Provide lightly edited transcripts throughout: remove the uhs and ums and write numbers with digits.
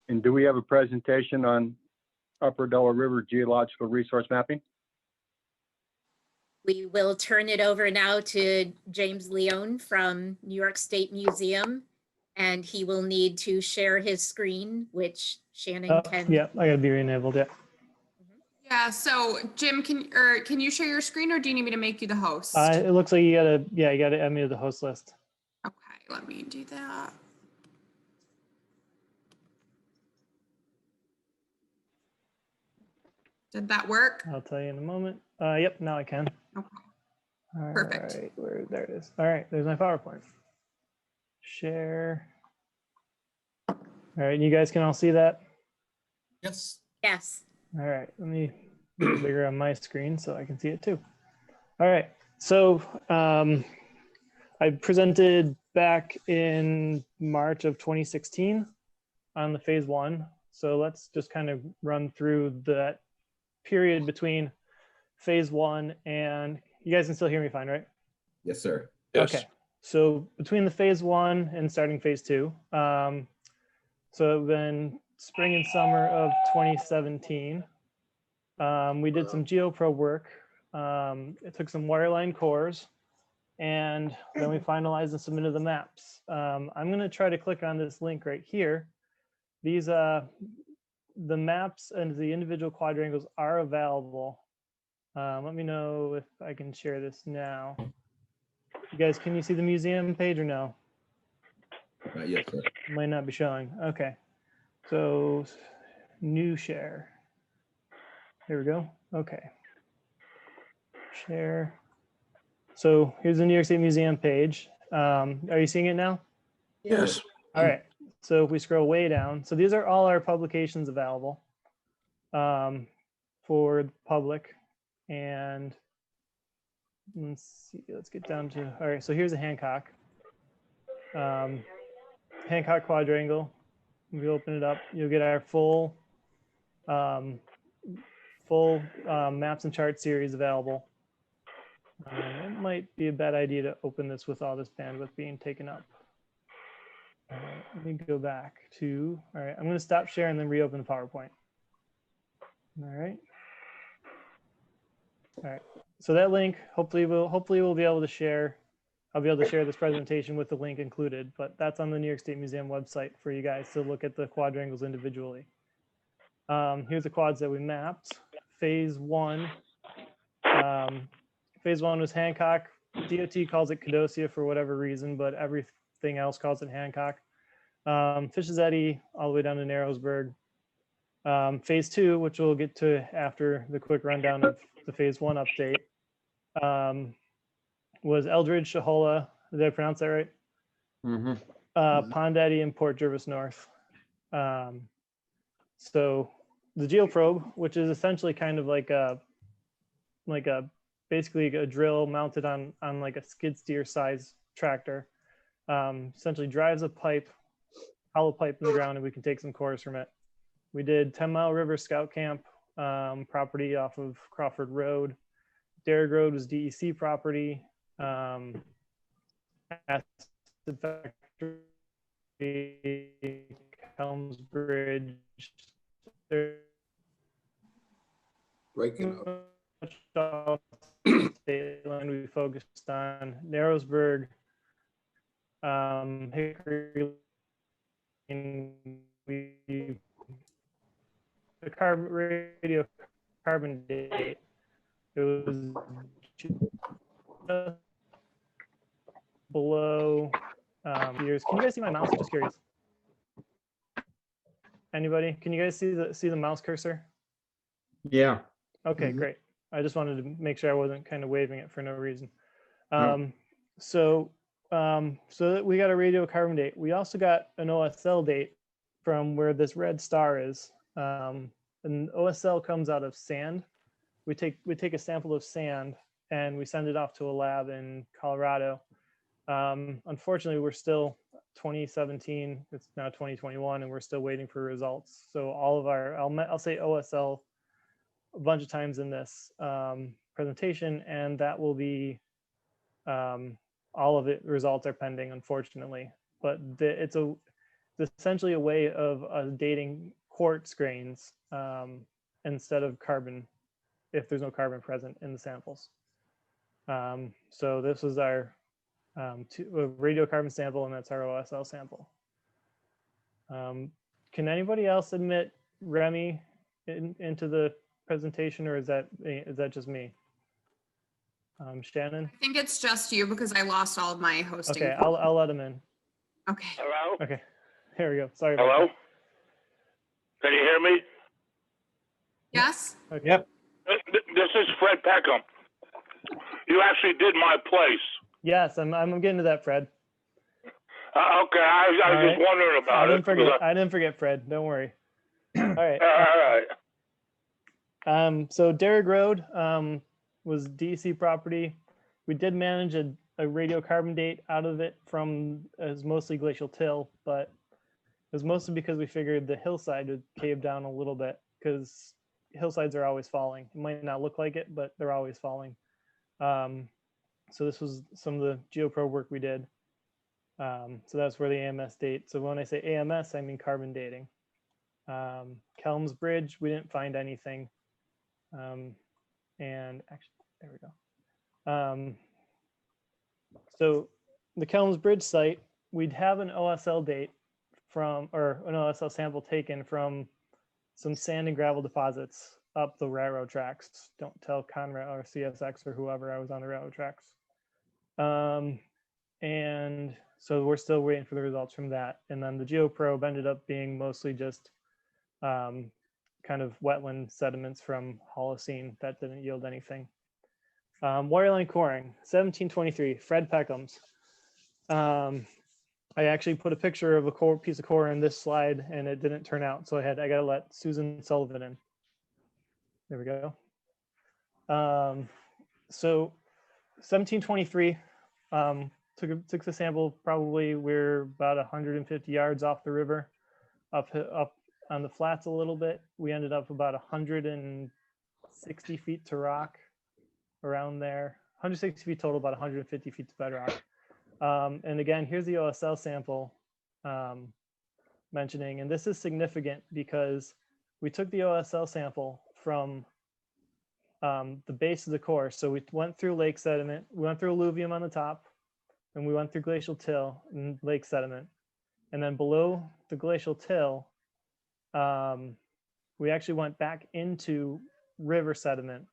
And do we have a presentation on Upper Delaware River geological resource mapping? We will turn it over now to James Leone from New York State Museum, and he will need to share his screen, which Shannon can. Yeah, I gotta be re-enabled, yeah. Yeah, so Jim, can you share your screen, or do you need me to make you the host? It looks like you gotta add me to the host list. Okay, let me do that. Did that work? I'll tell you in a moment. Yep, now I can. Okay. All Perfect. right, there it is. All right, there's my PowerPoint. Share. All right, you guys can all see that? Yes. Yes. All right, let me make it bigger on my screen so I can see it too. All right, so I presented back in March of 2016 on the phase 1. So let's just kind of run through that period between phase 1 and, you guys can still hear me fine, right? Yes, sir. Yes. Okay, so between the phase 1 and starting phase 2, so then spring and summer of 2017, we did some geoprobe work. It took some wireline cores, and then we finalized and submitted the maps. I'm going to try to click on this link right here. These the maps and the individual quadrangles are available. Let me know if I can share this now. You guys, can you see the museum page or no? Not yet, sir. Might not be showing. Okay. So new share. There we go. Okay. Share. So here's the New York State Museum page. Are you seeing it now? Yes. All right. So if we scroll way down, so these are all our publications available for the public. And let's see, let's get down to, all right, so here's a Hancock. Hancock quadrangle. If we open it up, you'll get our full maps and chart series available. It might be a bad idea to open this with all this bandwidth being taken up. All right, let me go back to, all right, I'm going to stop sharing and then reopen the PowerPoint. All right. All right, so that link, hopefully we'll be able to share. I'll be able to share this presentation with the link included, but that's on the New York State Museum website for you guys to look at the quadrangles individually. Here's the quads that we mapped. Phase 1. Phase 1 was Hancock. DOT calls it Cadocia for whatever reason, but everything else calls it Hancock. Fish's Eddy all the way down to Narrowsburg. Phase 2, which we'll get to after the quick rundown of the phase 1 update, was Eldridge, Shahola. Did I pronounce that right? Mm-hmm. Pond Eddy and Port Jervis North. So the geoprobe, which is essentially kind of like a basically a drill mounted on like a skid steer size tractor, essentially drives a pipe, hollow pipe in the ground, and we can take some cores from it. We did 10 Mile River Scout Camp property off of Crawford Road. Derrick Road was DEC property. Acid Factory, Helms Bridge. Breaking up. State line we focused on Narrowsburg, Hickory Lane, the radio carbon date. It was just below years. Can you guys see my mouse? I'm just curious. Anybody? Can you guys see the mouse cursor? Yeah. Okay, great. I just wanted to make sure I wasn't kind of waving it for no reason. No. So we got a radiocarbon date. We also got an OSL date from where this red star is. And OSL comes out of sand. We take a sample of sand and we send it off to a lab in Colorado. Unfortunately, we're still 2017. It's now 2021, and we're still waiting for results. So all of our, I'll say OSL a bunch of times in this presentation, and that will be all of it. Results are pending, unfortunately. But essentially a way of dating quartz grains instead of carbon, if there's no carbon present in the samples. So this was our radiocarbon sample, and that's our OSL sample. Can anybody else admit Remy into the presentation, or is that just me? Shannon? I think it's just you because I lost all of my hosting. Okay, I'll let him in. Okay. Hello? Okay, here we go. Sorry about Hello? that. Can you hear me? Yes? Okay. Yep. This is Fred Peckham. You actually did my place. Yes, I'm getting to that, Fred. Okay, I was All just right. wondering about it. I didn't forget, Fred. Don't worry. All right. All right. So Derrick Road was DC property. We did manage a radiocarbon date out of it from as mostly glacial till, but it was mostly because we figured the hillside would cave down a little bit because hillsides are always falling. It might not look like it, but they're always falling. So this was some of the geoprobe work we did. So that's where the AMS date. So when I say AMS, I mean carbon dating. Kelms Bridge, we didn't find anything. And actually, there we go. So the Kelms Bridge site, we'd have an OSL date from, or an OSL sample taken from some sand and gravel deposits up the railroad tracks. Don't tell Conrail or CSX or whoever I was on the railroad tracks. And so we're still waiting for the results from that. And then the geoprobe ended up being mostly just kind of wetland sediments from Holocene that didn't yield anything. Waterline coring, 1723, Fred Peckham's. I actually put a picture of a piece of core in this slide and it didn't turn out. So I got to let Susan Sullivan in. There we go. So 1723, took the sample, probably we're about 150 yards off the river, up on the flats a little bit. We ended up about 160 feet to rock, around there. 160 feet total, about 150 feet to bedrock. And again, here's the OSL sample mentioning, and this is significant because we took the OSL sample from the base of the core. So we went through lake sediment, we went through alluvium on the top, and we went through glacial till and lake sediment. And then below the glacial till, we actually went back into river sediment.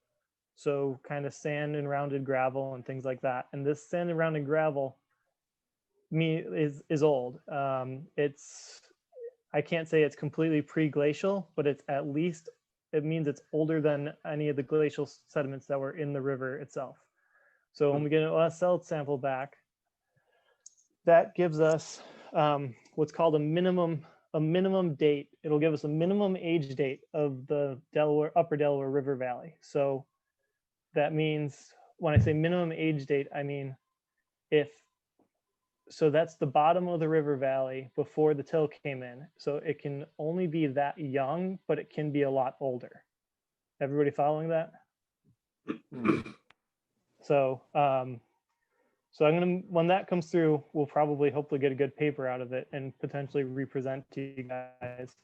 So kind of sand and rounded gravel and things like that. And this sand and rounded gravel is old. I can't say it's completely pre-glacial, but it's at least, it means it's older than any of the glacial sediments that were in the river itself. So when we get an OSL sample back, that gives us what's called a minimum date. It'll give us a minimum age date of the upper Delaware River Valley. So that means when I say minimum age date, I mean so that's the bottom of the river valley before the till came in. So it can only be that young, but it can be a lot older. Everybody following that? So so when that comes through, we'll probably hopefully get a good paper out of it and potentially represent to you guys.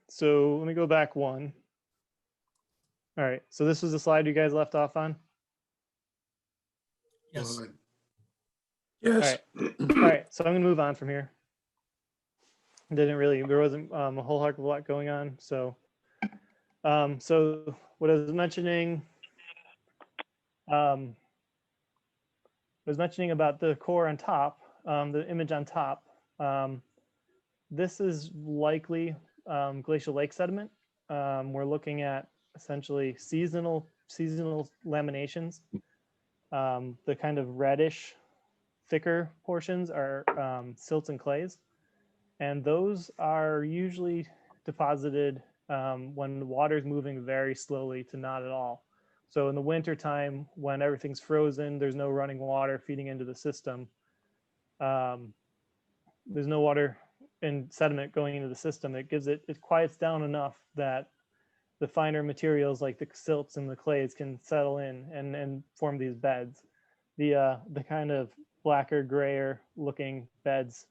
So let me go back one. All right, so this was the slide you guys left off on. Yes. Yes. All right, so I'm gonna move on from here. There wasn't a whole heck of a lot going on. So, so what I was mentioning, about the core on top, the image on top. This is likely glacial lake sediment. We're looking at essentially seasonal laminations. The kind of reddish, thicker portions are silts and clays. And those are usually deposited when the water is moving very slowly to not at all. So in the winter time, when everything's frozen, there's no running water feeding into the system. There's no water and sediment going into the system. It quiets down enough that the finer materials like the silts and the clays can settle in and form these beds. The kind of blacker, grayer looking beds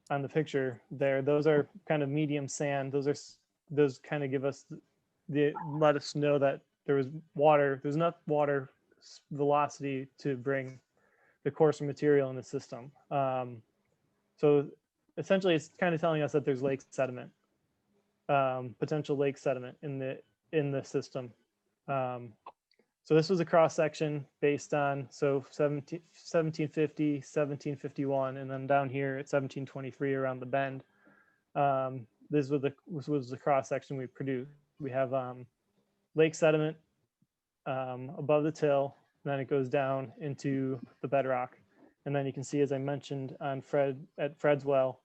on the picture there, those are kind of medium sand. Those kind of give us let us know that there's enough water velocity to bring the coarser material in the system. So essentially it's kind of telling us that there's lake sediment, potential lake sediment in the system. So this was a cross section based on 1750, 1751, and then down here at 1723 around the bend. This was the cross section we produced. We have lake sediment above the till, and then it goes down into the bedrock. And then you can see, as I mentioned on Fred's well,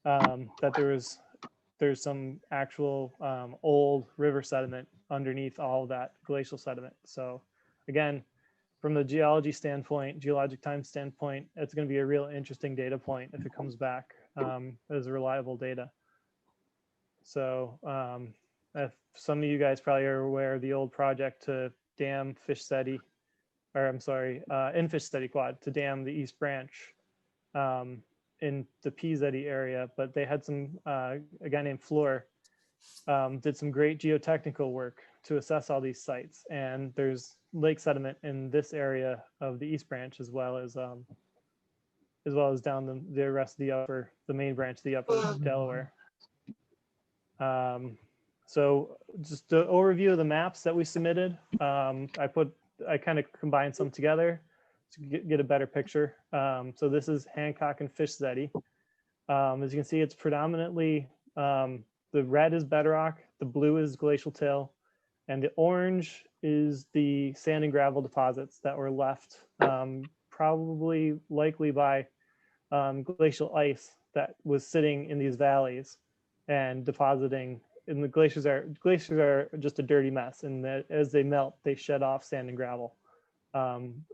that there's some actual old river sediment underneath all of that glacial sediment. So again, from the geologic time standpoint, it's going to be a real interesting data point if it comes back as reliable data. So if some of you guys probably are aware of the old project to dam Fish Steady, or I'm sorry, in Fish Steady Quad to dam the East Branch in the Peasedy area, but they had a guy named Floor did some great geotechnical work to assess all these sites, and there's lake sediment in this area of the East Branch as well as down the rest of the main branch, the upper Delaware. So just the overview of the maps that we submitted, I kind of combined some together to get a better picture. So this is Hancock and Fish Steady. As you can see, it's predominantly, the red is bedrock, the blue is glacial till, and the orange is the sand and gravel deposits that were left, likely by glacial ice that was sitting in these valleys and depositing. And the glaciers are just a dirty mess, and that as they melt, they shed off sand and gravel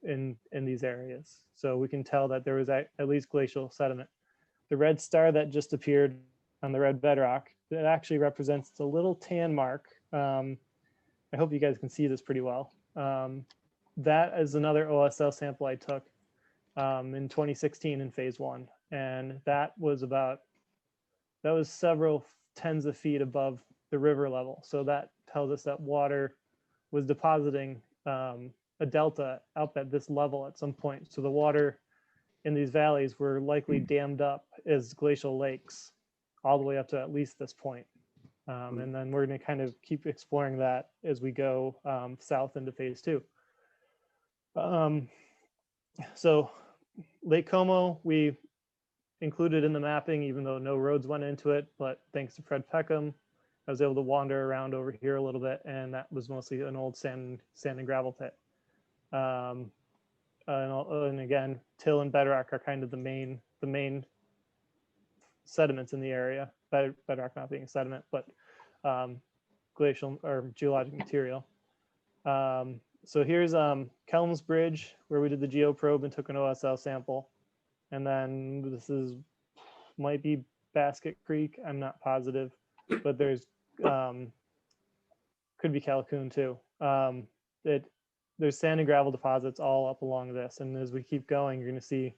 in these areas. So we can tell that there was at least glacial sediment. The red star that just appeared on the red bedrock, that actually represents the little tan mark. I hope you guys can see this pretty well. That is another OSL sample I took in 2016 in phase 1. And that was several tens of feet above the river level. So that tells us that water was depositing a delta up at this level at some point. So the water in these valleys were likely dammed up as glacial lakes all the way up to at least this point. And then we're going to kind of keep exploring that as we go south into phase 2. So Lake Como, we included in the mapping, even though no roads went into it, but thanks to Fred Peckham, I was able to wander around over here a little bit, and that was mostly an old sand and gravel pit. And again, till and bedrock are kind of the main sediments in the area. Bedrock not being a sediment, but glacial or geologic material. So here's Kelms Bridge, where we did the geoprobe and took an OSL sample. And then might be Basket Creek. I'm not positive, but there's could be Calhoun too. There's sand and gravel deposits all up along this. And as we keep going, you're going to see,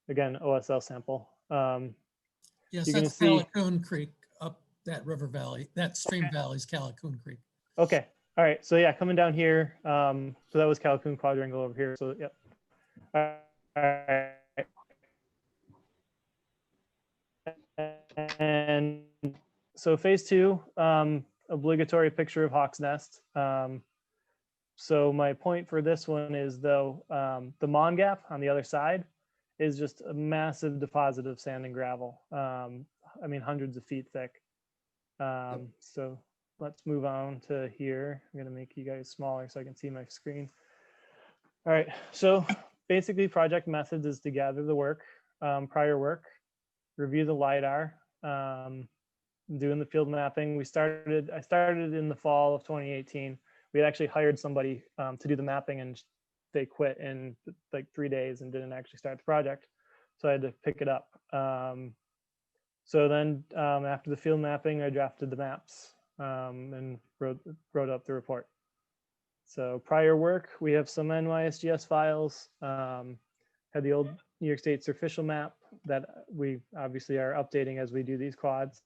again, OSL sample. Yes, you're that's Calhoun Creek up that river valley. That stream valley is Calhoun Creek. Okay. All right. So yeah, coming down here. So that was Calhoun Quadrangle over here. So yep. All right. And so phase 2, obligatory picture of Hawk's Nest. So my point for this one is, though, the Mon Gap on the other side is just a massive deposit of sand and gravel. I mean, hundreds of feet thick. So let's move on to here. I'm going to make you guys smaller so I can see my screen. All right. So basically, project methods is to gather the work, prior work, review the LiDAR, doing the field mapping. I started in the fall of 2018. We had actually hired somebody to do the mapping, and they quit in like 3 days and didn't actually start the project. So I had to pick it up. So then after the field mapping, I drafted the maps and wrote up the report. So prior work, we have some NYSGS files, had the old New York State's official map that we obviously are updating as we do these quads.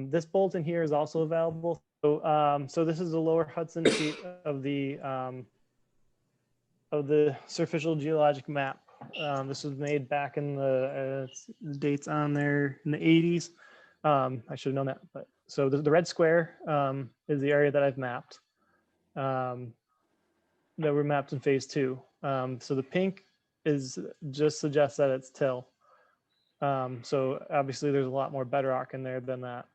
This bulletin here is also available. So this is the lower Hudson sheet of the official geologic map. This was made back in the dates on there in the 80s. I should have known that, but so the red square is the area that I've mapped. That were mapped in phase 2. So the pink is just suggests that it's till. So obviously there's a lot more bedrock in there than that.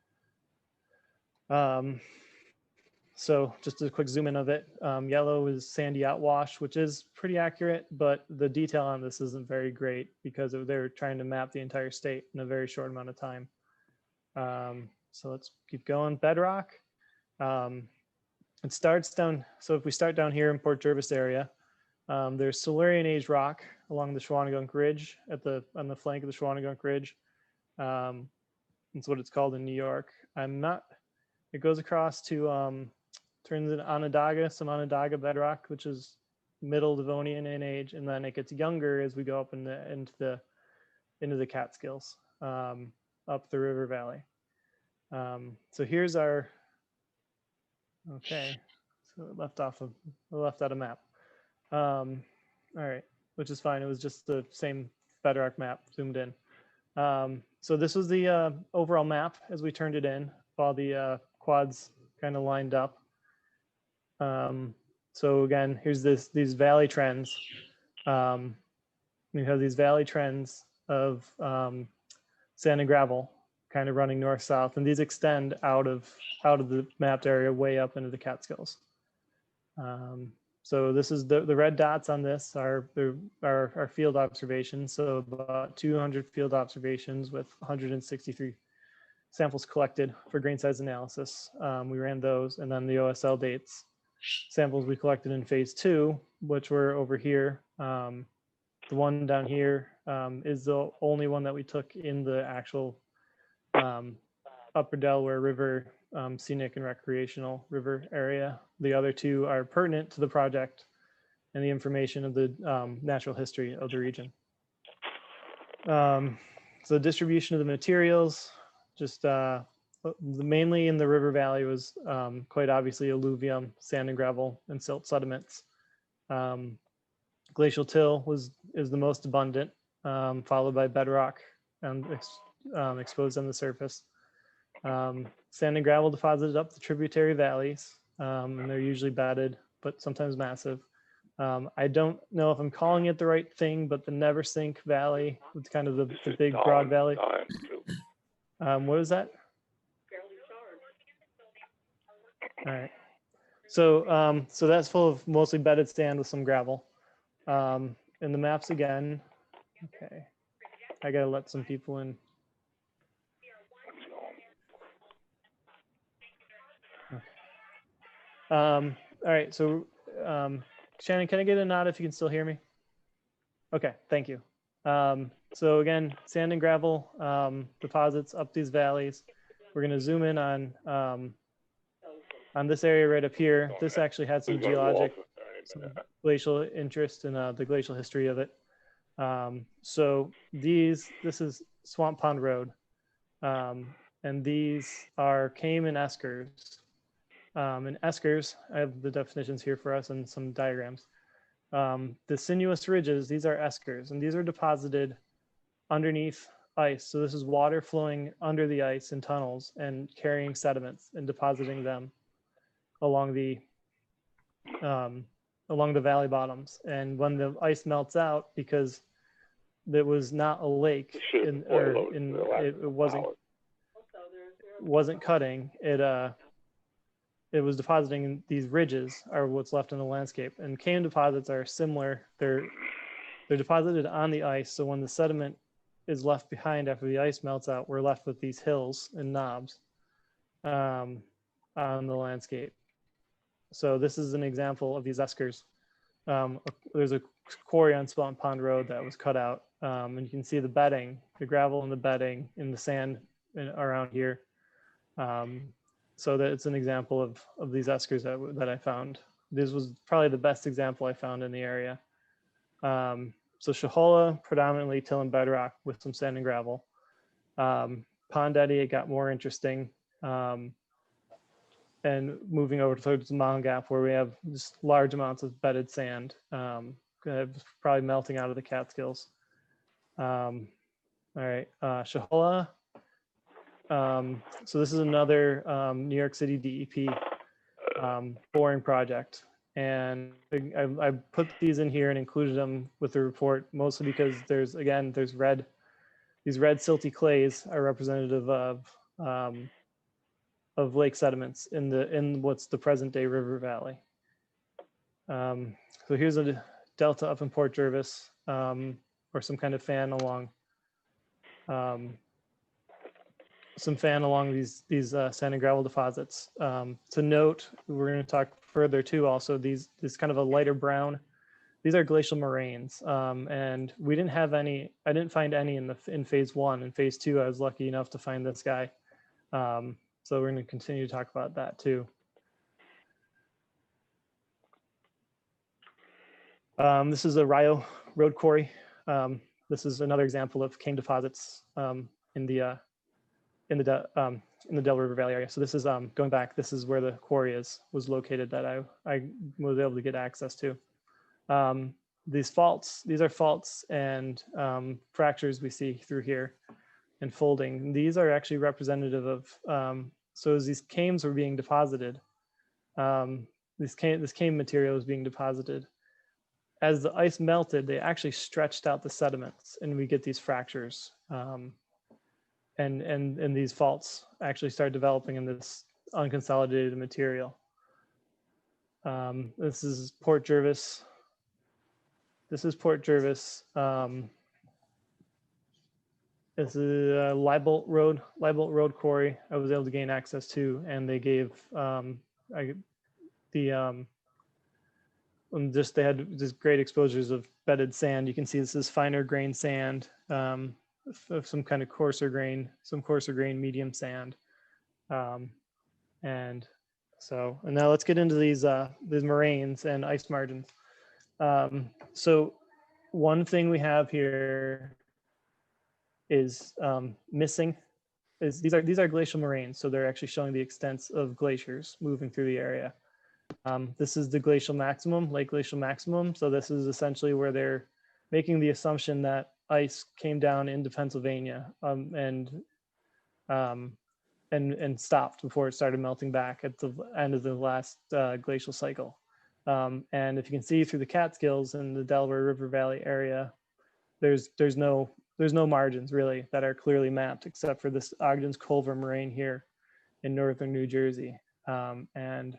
So just a quick zoom in of it. Yellow is sandy outwash, which is pretty accurate, but the detail on this isn't very great because they're trying to map the entire state in a very short amount of time. So let's keep going. Bedrock. It starts down. So if we start down here in Port Jervis area, there's Silurian age rock along the Shawangunk Ridge on the flank of the Shawangunk Ridge. That's what it's called in New York. It goes across to turns into Onondaga, some Onondaga bedrock, which is middle Devonian in age, and then it gets younger as we go up into the Catskills, up the river valley. So here's our so it left out of map. All right, which is fine. It was just the same bedrock map zoomed in. So this was the overall map as we turned it in, while the quads kind of lined up. So again, here's these valley trends. We have these valley trends of sand and gravel kind of running north south, and these extend out of the mapped area way up into the Catskills. So this is the red dots on this are our field observations. So about 200 field observations with 163 samples collected for grain size analysis. We ran those, and then the OSL dates samples we collected in phase 2, which were over here. The one down here is the only one that we took in the actual Upper Delaware River scenic and recreational river area. The other two are pertinent to the project and the information of the natural history of the region. So distribution of the materials, just mainly in the river valley was quite obviously alluvium, sand and gravel, and silt sediments. Glacial till is the most abundant, followed by bedrock and exposed on the surface. Sand and gravel deposited up the tributary valleys, and they're usually bedded, but sometimes massive. I don't know if I'm calling it the right thing, but the Never Sink Valley, it's kind of the big broad valley. What is that? All right. So so that's full of mostly bedded sand with some gravel. And the maps again. Okay. I gotta let some people in. Okay. All right. So Shannon, can I get a nod if you can still hear me? Okay, thank you. So again, sand and gravel deposits up these valleys. We're going to zoom in on this area right up here. This actually had some geologic, some glacial interest in the glacial history of it. So this is Swamp Pond Road, and these are Kame and Eskers. And eskers, I have the definitions here for us and some diagrams. The sinuous ridges, these are eskers, and these are deposited underneath ice. So this is water flowing under the ice in tunnels and carrying sediments and depositing them along the valley bottoms. And when the ice melts out, because it was not a lake, it wasn't cutting, it was depositing these ridges are what's left in the landscape. And Kame deposits are similar. They're deposited on the ice. So when the sediment is left behind after the ice melts out, we're left with these hills and knobs on the landscape. So this is an example of these eskers. There's a quarry on Swamp Pond Road that was cut out. And you can see the bedding, the gravel and the bedding in the sand around here. So that it's an example of these eskers that I found. This was probably the best example I found in the area. So Shahola, predominantly till and bedrock with some sand and gravel. Pond Eddy, it got more interesting. And moving over towards the Mound Gap, where we have just large amounts of bedded sand, probably melting out of the Catskills. All right, Shahola. So this is another New York City DEP boring project. And I put these in here and included them with the report, mostly because these red silty clays are representative of lake sediments in what's the present day river valley. So here's a delta up in Port Jervis, or some kind of fan along these sand and gravel deposits. To note, we're going to talk further too. Also, this kind of a lighter brown. These are glacial moraines, and we didn't have any. I didn't find any in phase 1. In phase 2, I was lucky enough to find this guy. So we're going to continue to talk about that too. This is a Rio road quarry. This is another example of cane deposits in the Delaware River Valley area. So this is going back. This is where the quarry was located that I was able to get access to. These are faults and fractures we see through here and folding. These are actually representative of so as these cames were being deposited, this cane material was being deposited. As the ice melted, they actually stretched out the sediments, and we get these fractures. And these faults actually start developing in this unconsolidated material. This is Port Jervis. This is Port Jervis. This is a Leibolt Road quarry I was able to gain access to, and they gave they had just great exposures of bedded sand. You can see this is finer grain sand, of some kind of coarser grain, medium sand. And now let's get into these moraines and ice margins. So one thing we have here is missing is these are glacial moraines. So they're actually showing the extents of glaciers moving through the area. This is the glacial maximum, lake glacial maximum. So this is essentially where they're making the assumption that ice came down into Pennsylvania and stopped before it started melting back at the end of the last glacial cycle. And if you can see through the Catskills and the Delaware River Valley area, there's no margins really that are clearly mapped except for this Ogden's Culver moraine here in northern New Jersey. And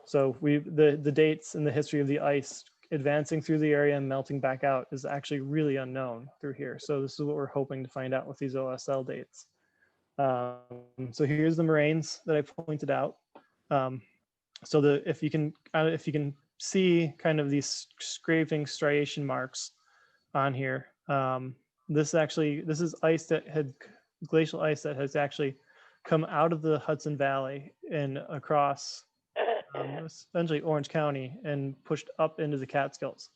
so the dates and the history of the ice advancing through the area and melting back out is actually really unknown through here. So this is what we're hoping to find out with these OSL dates. So here's the moraines that I pointed out. So if you can see kind of these scraping striation marks on here, this is ice glacial ice that has actually come out of the Hudson Valley and across essentially Orange County and pushed up into the Catskills.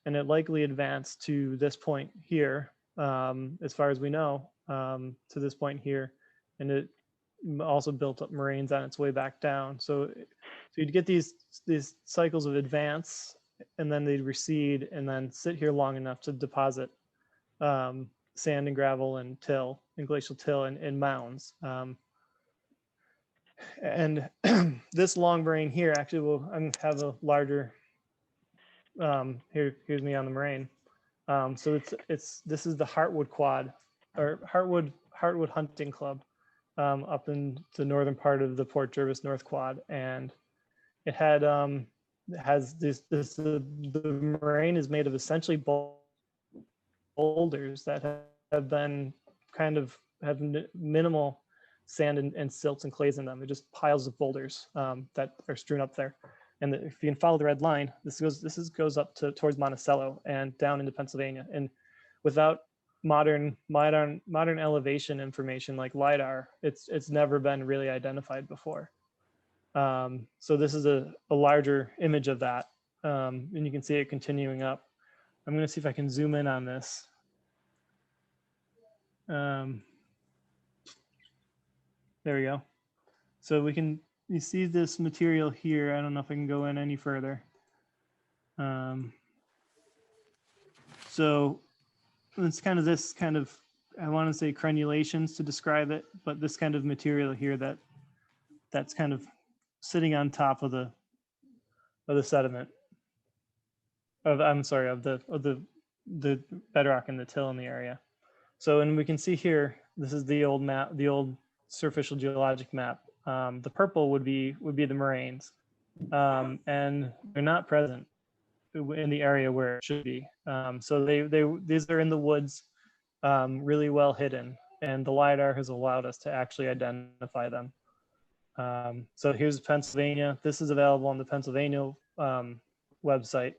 And it likely advanced to this point here, as far as we know, to this point here. And it also built up moraines on its way back down. So you'd get these cycles of advance, and then they'd recede and then sit here long enough to deposit sand and gravel and till and glacial till and mounds. And this long moraine here actually will have a larger. Here's me on the moraine. So this is the Heartwood Quad, or Heartwood Hunting Club, up in the northern part of the Port Jervis North Quad, and it has the moraine is made of essentially boulders that have been have minimal sand and silts and clays in them. They're just piles of boulders that are strewn up there. And if you can follow the red line, this goes up towards Monticello and down into Pennsylvania. And without modern elevation information like LiDAR, it's never been really identified before. So this is a larger image of that, and you can see it continuing up I'm going to see if I can zoom in on this. There we go. So you see this material here. I don't know if I can go in any further. So it's kind of this kind of, I want to say crenulations to describe it, but this kind of material here that's kind of sitting on top of the sediment I'm sorry, of the bedrock and the till in the area. So, and we can see here, this is the old map, the old surficial geologic map. The purple would be the moraines, and they're not present in the area where it should be. So these are in the woods, really well hidden, and the LiDAR has allowed us to actually identify them. So here's Pennsylvania. This is available on the Pennsylvania website.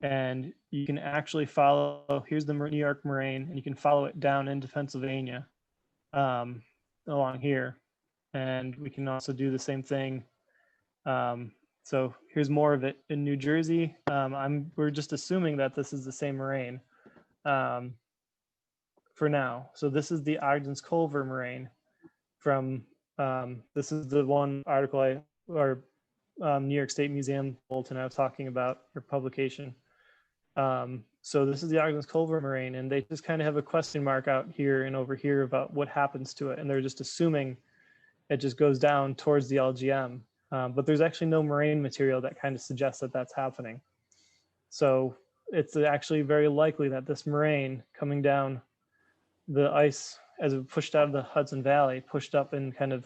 And you can actually follow, here's the New York moraine, and you can follow it down into Pennsylvania along here. And we can also do the same thing. So here's more of it in New Jersey. We're just assuming that this is the same moraine for now. So this is the Ogden's Culver moraine from, this is the one article New York State Museum bulletin I was talking about, or publication. So this is the Ogden's Culver moraine, and they just kind of have a question mark out here and over here about what happens to it. And they're just assuming it just goes down towards the LGM. But there's actually no moraine material that kind of suggests that that's happening. So it's actually very likely that this moraine coming down the ice as it pushed out of the Hudson Valley, pushed up into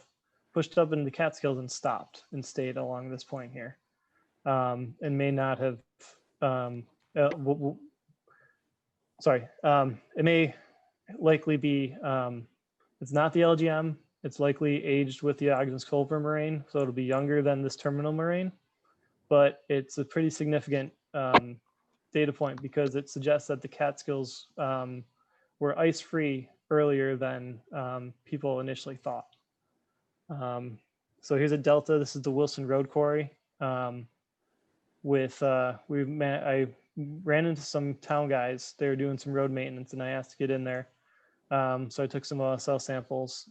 the Catskills and stopped and stayed along this point here. And may not have, it may likely be, it's not the LGM, it's likely aged with the Ogden's Culver moraine, so it'll be younger than this terminal moraine, but it's a pretty significant data point because it suggests that the Catskills were ice-free earlier than people initially thought. So here's a delta. This is the Wilson Road Quarry. I ran into some town guys. They were doing some road maintenance, and I asked to get in there. So I took some OSL samples.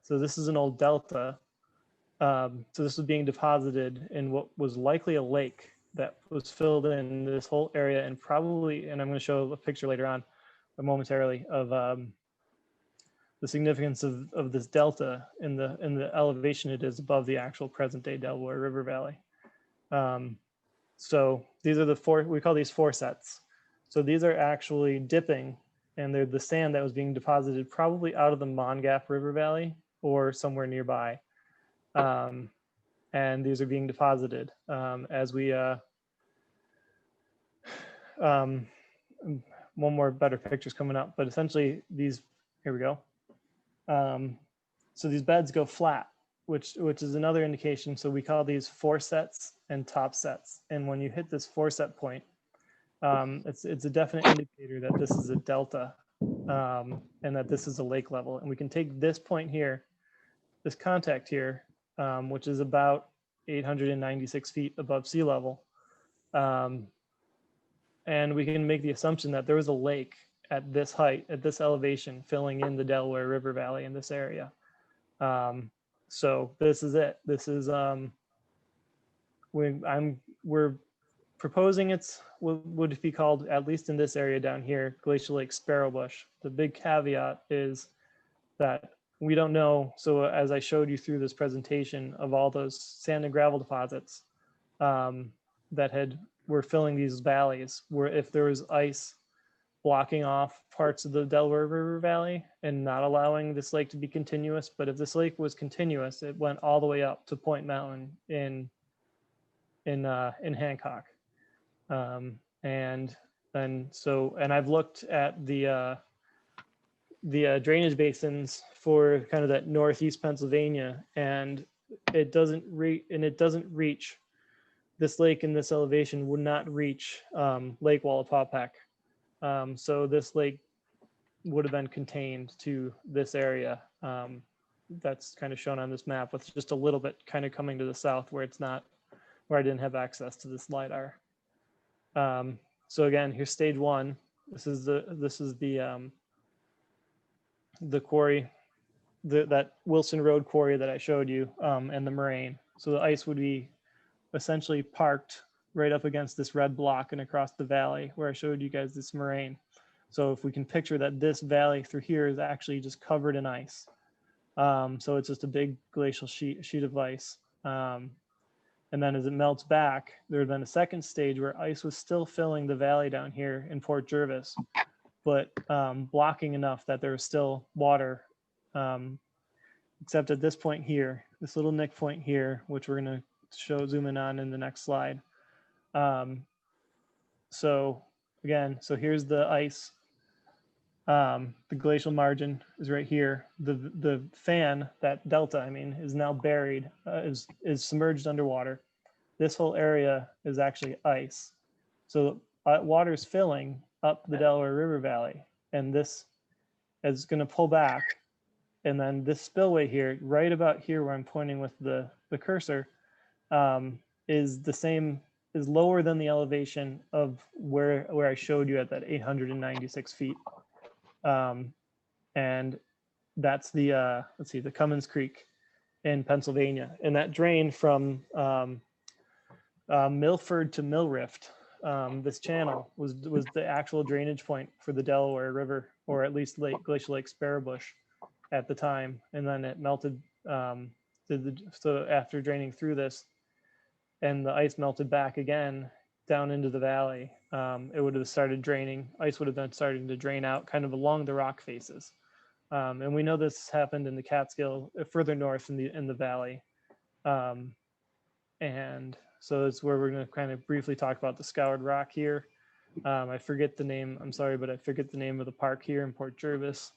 So this is an old delta. So this was being deposited in what was likely a lake that was filled in this whole area, and probably, and I'm going to show a picture later on, momentarily, of the significance of this delta in the elevation it is above the actual present day Delaware River Valley. So these are we call these foresets. So these are actually dipping, and they're the sand that was being deposited probably out of the Mongap River Valley or somewhere nearby. And these are being deposited as we, one more better pictures coming up, but essentially these, here we go. So these beds go flat, which is another indication. So we call these foresets and top sets. And when you hit this foreset point, it's a definite indicator that this is a delta and that this is a lake level. And we can take this point here, this contact here, which is about 896 feet above sea level. And we can make the assumption that there was a lake at this height, at this elevation, filling in the Delaware River Valley in this area. So this is it. This is, we're proposing would be called, at least in this area down here, Glacial Lake Sparrowbush. The big caveat is that we don't know. So as I showed you through this presentation of all those sand and gravel deposits that were filling these valleys, where if there was ice blocking off parts of the Delaware River Valley and not allowing this lake to be continuous, but if this lake was continuous, it went all the way up to Point Mountain in Hancock. And I've looked at the drainage basins for kind of that northeast Pennsylvania, and it doesn't reach this lake in this elevation would not reach Lake Wallapopec. So this lake would have been contained to this area. That's kind of shown on this map, with just a little bit kind of coming to the south where I didn't have access to this LiDAR. So again, here's stage one. This is the quarry, that Wilson Road quarry that I showed you, and the moraine. So the ice would be essentially parked right up against this red block and across the valley where I showed you guys this moraine. So if we can picture that this valley through here is actually just covered in ice. So it's just a big glacial sheet of ice. And then as it melts back, there had been a second stage where ice was still filling the valley down here in Port Jervis, but blocking enough that there was still water. Except at this point here, this little nick point here, which we're going to zoom in on in the next slide. So again, so here's the ice. The glacial margin is right here. The fan, that delta, I mean, is now buried, is submerged underwater. This whole area is actually ice. So water is filling up the Delaware River Valley, and this is going to pull back. And then this spillway here, right about here where I'm pointing with the cursor, is the same, is lower than the elevation of where I showed you at that 896 feet. And that's the, let's see, the Cummins Creek in Pennsylvania. And that drained from Milford to Mill Rift. This channel was the actual drainage point for the Delaware River, or at least Glacial Lake Sparrowbush at the time. And then it melted, so after draining through this and the ice melted back again down into the valley, it would have started draining. Ice would have been starting to drain out kind of along the rock faces. And we know this happened in the Catskill, further north in the valley. And so it's where we're going to kind of briefly talk about the scoured rock here. I forget the name, I'm sorry, but I forget the name of the park here in Port Jervis.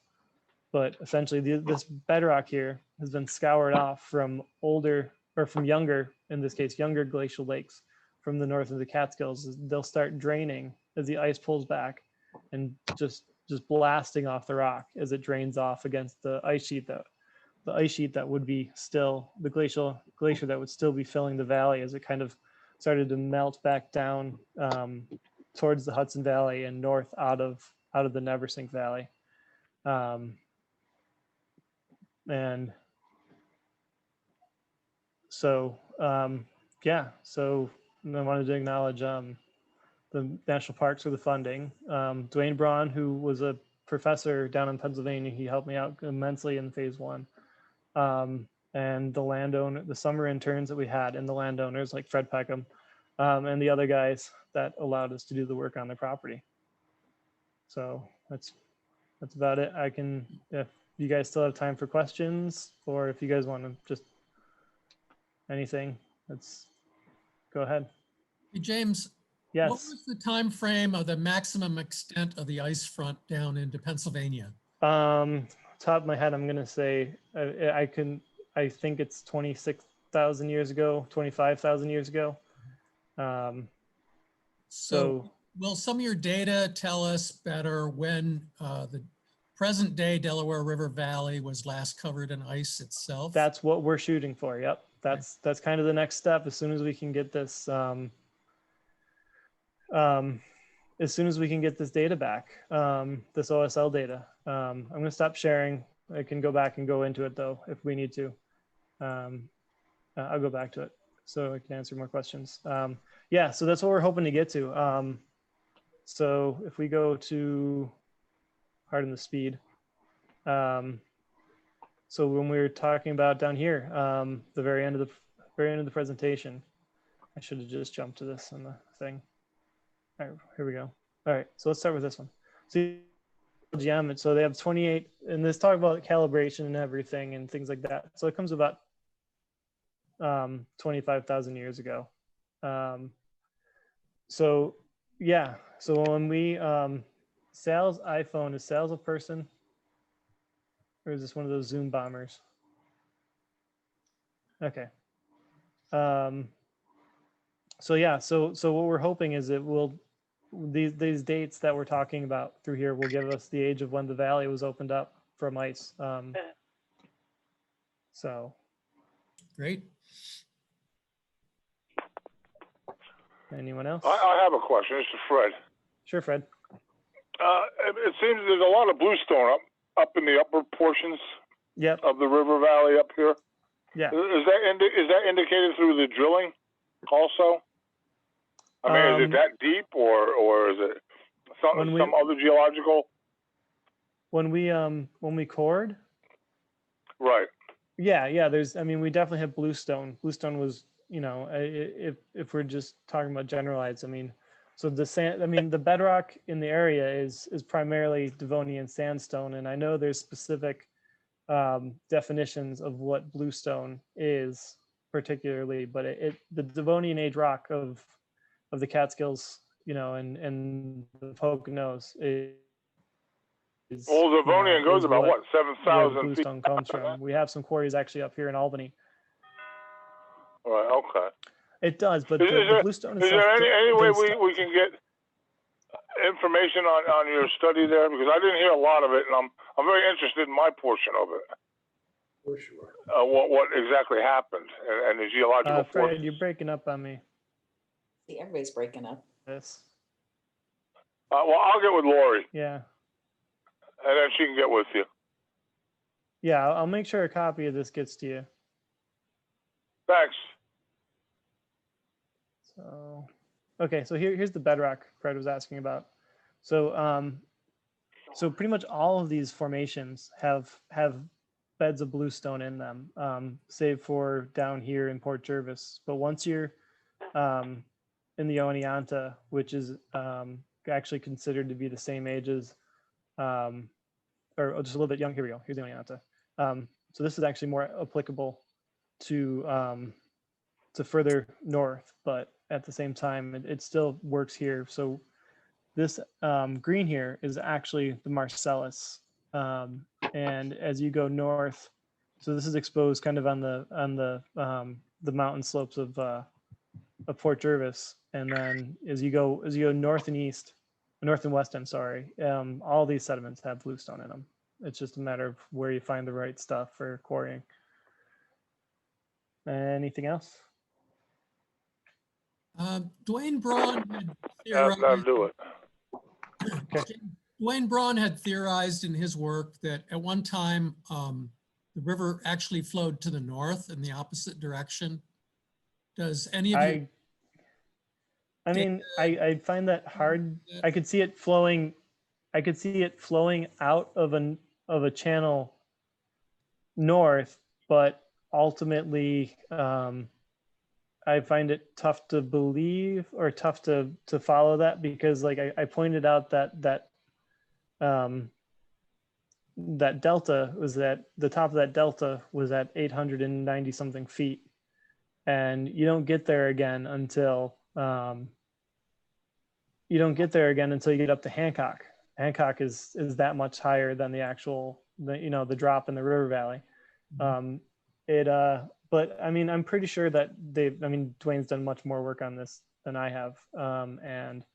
But essentially this bedrock here has been scoured off from older, or from younger, in this case, younger glacial lakes from the north of the Catskills. They'll start draining as the ice pulls back and just blasting off the rock as it drains off against the ice sheet that would be still the glacier that would still be filling the valley as it kind of started to melt back down towards the Hudson Valley and north out of the Neversink Valley. And so, yeah, so I wanted to acknowledge the national parks for the funding. Dwayne Braun, who was a professor down in Pennsylvania, he helped me out immensely in phase one. And the summer interns that we had, and the landowners like Fred Peckham, and the other guys that allowed us to do the work on the property. So that's about it. I can, if you guys still have time for questions, or if you guys want to just anything, let's go ahead. Hey, James. Yes. What was the time frame of the maximum extent of the ice front down into Pennsylvania? Top of my head, I'm gonna say I think it's 26,000 years ago, 25,000 years ago. So will some of your data tell us better when the present day Delaware River Valley was last covered in ice itself? That's what we're shooting for. Yep. That's kind of the next step. As soon as we can get this, as soon as we can get this data back, this OSL data, I'm going to stop sharing. I can go back and go into it though, if we need to. I'll go back to it so I can answer more questions. Yeah, so that's what we're hoping to get to. So if we go to, pardon the speed. So when we were talking about down here, the very end of the presentation, I should have just jumped to this on the thing. All right, here we go. All right, so let's start with this one. So GM, so they have 28, and let's talk about calibration and everything and things like that. So it comes about 25,000 years ago. So yeah, so when we, Sal's iPhone, is Sal's a person? Or is this one of those Zoom bombers? Okay. So yeah, so what we're hoping is it will, these dates that we're talking about through here will give us the age of when the valley was opened up from ice. So. Great. Anyone else? I have a question. This is Fred. Sure, Fred. It seems there's a lot of bluestone up in the upper portions Yep. of the river valley up here. Yeah. Is that indicated through the drilling also? I mean, is it that deep or is it some other geological? When we cored, Right. yeah, there's, I mean, we definitely have bluestone. Bluestone was, you know, if we're just talking about generalized, I mean, so the sand, I mean, the bedrock in the area is primarily Devonian sandstone, and I know there's specific definitions of what bluestone is particularly, but the Devonian age rock of the Catskills, you know, and the Poconos is. Well, Devonian goes is about what, where 7,000 feet? bluestone comes from. We have some quarries actually up here in Albany. Right. Okay. It does, but Is the there- bluestone Is there any way didn't start- we can get information on your study there? Because I didn't hear a lot of it, and I'm very interested in my portion of it. For sure. What exactly happened and the geological Fred, forces. you're breaking up on me. See, everybody's breaking up. This, Well, I'll get with Lori, yeah, and then she can get with you. yeah. I'll make sure a copy of this gets to you. Thanks. So, okay, so here's the bedrock Fred was asking about. So, so pretty much all of these formations have beds of bluestone in them, save for down here in Port Jervis. But once you're in the Oneonta, which is actually considered to be the same age as, or just a little bit young. Here we go. Here's the Oneonta. So this is actually more applicable to further north, but at the same time, it still works here. So this green here is actually the Marcellus, and as you go north, so this is exposed kind of on the mountain slopes of Port Jervis, and then as you go north and east, north and west, I'm sorry, all these sediments have bluestone in them. It's just a matter of where you find the right stuff for quarrying. Anything else? Dwayne Braun had That'll theorized, do it. Dwayne Braun had theorized in his work that at one time the river actually flowed to the north in the opposite direction. Does any of you? I mean, I find that hard. I could see it flowing. I could see it flowing out of a channel north, but ultimately, I find it tough to believe or tough to follow that, because like I pointed out that delta was at the top of that delta was at 890 something feet, and you don't get there again until you get up to Hancock. Hancock is that much higher than the actual the drop in the river valley. But I mean, I'm pretty sure that Dwayne's done much more work on this than I have. And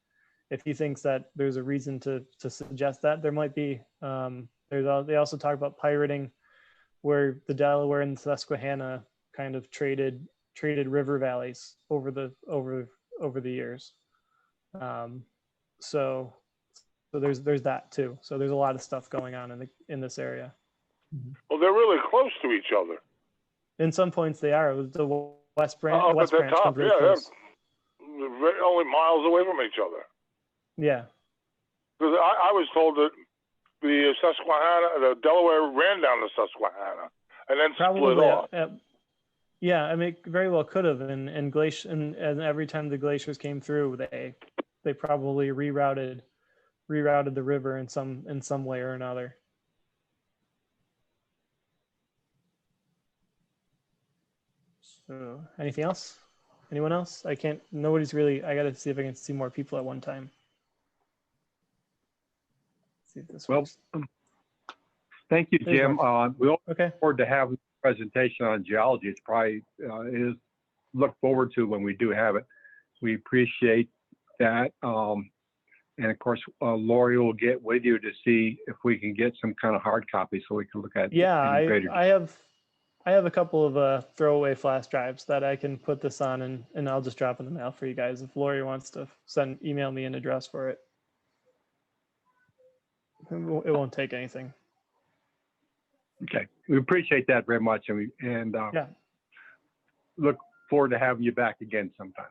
if he thinks that there's a reason to suggest that, there might be. They also talk about pirating, where the Delaware and Susquehanna kind of traded river valleys over the years. So there's that too. So there's a lot of stuff going on in this area. Well, they're really close to each other. In some points they are. The West Branch. Up West at the Branch top, comes really yeah, close. they're only miles away from each other. Yeah. Because I was told that the Delaware ran down the Susquehanna and then split off. Yeah, I mean, it very well could have, and every time the glaciers came through, they probably rerouted the river in some way or another. So, anything else? Anyone else? Nobody's really. I got to see if I can see more people at one time. See if this works. Thank you, There's Jim. We look Okay. forward to having a presentation on geology. It's probably is look forward to when we do have it. We appreciate that. And of course, Lori will get with you to see if we can get some kind of hard copy so we can look at. Yeah, it in greater I have a couple of throwaway flash drives that I can put this on, and I'll just drop in the mail for you guys if Lori wants to email me an address for it. it won't take anything. Okay, we appreciate that very much, and Yeah. look forward to having you back again sometime.